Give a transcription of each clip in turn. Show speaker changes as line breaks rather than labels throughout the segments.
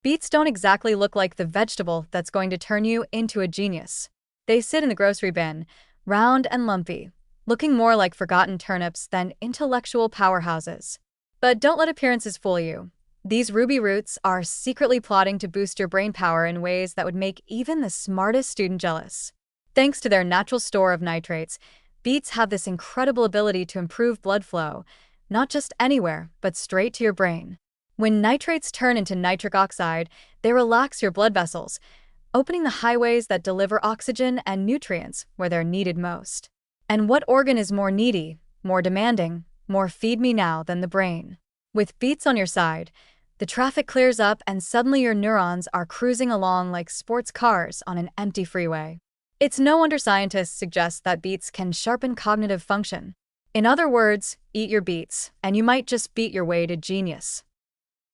Beets don't exactly look like the vegetable that's going to turn you into a genius. They sit in the grocery bin, round and lumpy, looking more like forgotten turnips than intellectual powerhouses. But don't let appearances fool you. These ruby roots are secretly plotting to boost your brain power in ways that would make even the smartest student jealous. Thanks to their natural store of nitrates, beets have this incredible ability to improve blood flow, not just anywhere, but straight to your brain. When nitrates turn into nitric oxide, they relax your blood vessels, opening the highways that deliver oxygen and nutrients where they're needed most. And what organ is more needy, more demanding, more feed me now than the brain? With beets on your side, the traffic clears up and suddenly your neurons are cruising along like sports cars on an empty freeway. It's no wonder scientists suggest that beets can sharpen cognitive function. In other words, eat your beets, and you might just beat your way to genius.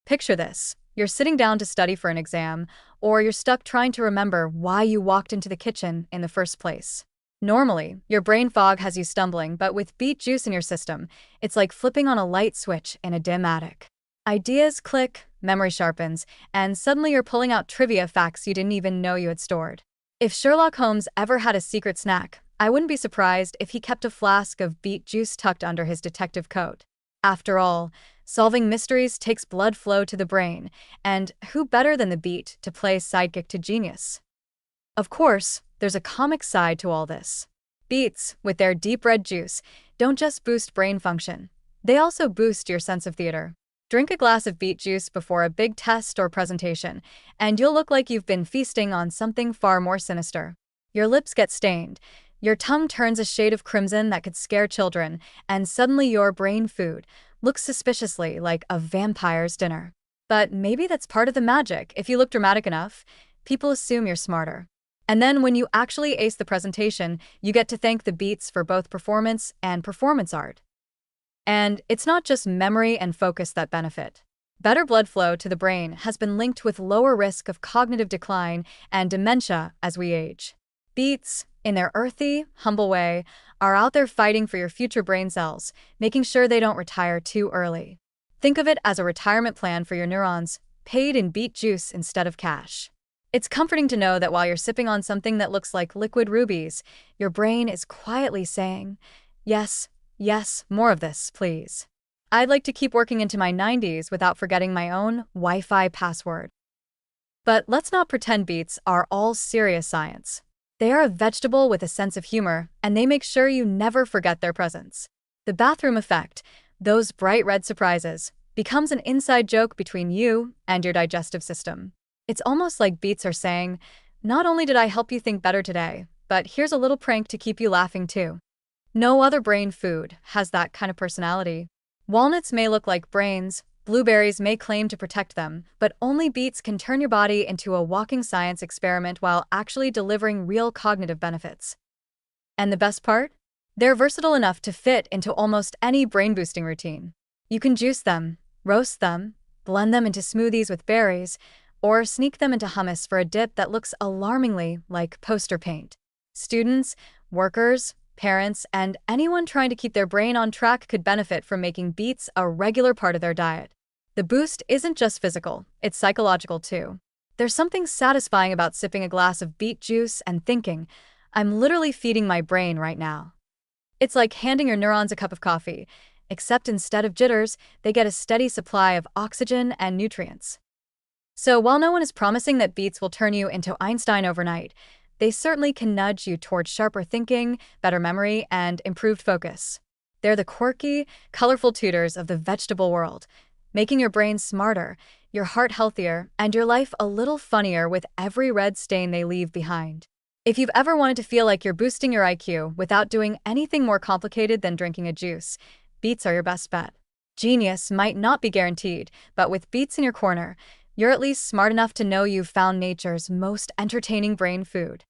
Picture this. You're sitting down to study for an exam, or you're stuck trying to remember why you walked into the kitchen in the first place. Normally, your brain fog has you stumbling, but with beet juice in your system, it's like flipping on a light switch in a dim attic. Ideas click, memory sharpens, and suddenly you're pulling out trivia facts you didn't even know you had stored. If Sherlock Holmes ever had a secret snack, I wouldn't be surprised if he kept a flask of beet juice tucked under his detective coat. After all, solving mysteries takes blood flow to the brain, and who better than the beet to play sidekick to genius? Of course, there's a comic side to all this. Beets, with their deep red juice, don't just boost brain function. They also boost your sense of theater. Drink a glass of beet juice before a big test or presentation, and you'll look like you've been feasting on something far more sinister. Your lips get stained, your tongue turns a shade of crimson that could scare children, and suddenly your brain food looks suspiciously like a vampire's dinner. But maybe that's part of the magic. If you look dramatic enough, people assume you're smarter. And then when you actually ace the presentation, you get to thank the beets for both performance and performance art. And it's not just memory and focus that benefit. Better blood flow to the brain has been linked with lower risk of cognitive decline and dementia as we age. Beets, in their earthy, humble way, are out there fighting for your future brain cells, making sure they don't retire too early. Think of it as a retirement plan for your neurons, paid in beet juice instead of cash. It's comforting to know that while you're sipping on something that looks like liquid rubies, your brain is quietly saying, yes, yes, more of this, please. I'd like to keep working into my 90s without forgetting my own Wi-Fi password. But let's not pretend beets are all serious science. They are a vegetable with a sense of humor, and they make sure you never forget their presence. The bathroom effect, those bright red surprises, becomes an inside joke between you and your digestive system. It's almost like beets are saying, not only did I help you think better today, but here's a little prank to keep you laughing too. No other brain food has that kind of personality. Walnuts may look like brains, blueberries may claim to protect them, but only beets can turn your body into a walking science experiment while actually delivering real cognitive benefits. And the best part? They're versatile enough to fit into almost any brain-boosting routine. You can juice them, roast them, blend them into smoothies with berries, or sneak them into hummus for a dip that looks alarmingly like poster paint. Students, workers, parents, and anyone trying to keep their brain on track could benefit from making beets a regular part of their diet. The boost isn't just physical, it's psychological too. There's something satisfying about sipping a glass of beet juice and thinking, I'm literally feeding my brain right now. It's like handing your neurons a cup of coffee, except instead of jitters, they get a steady supply of oxygen and nutrients. So while no one is promising that beets will turn you into Einstein overnight, they certainly can nudge you towards sharper thinking, better memory, and improved focus. They're the quirky, colorful tutors of the vegetable world, making your brain smarter, your heart healthier, and your life a little funnier with every red stain they leave behind. If you've ever wanted to feel like you're boosting your IQ without doing anything more complicated than drinking a juice, beets are your best bet. Genius might not be guaranteed, but with beets in your corner, you're at least smart enough to know you've found nature's most entertaining brain food.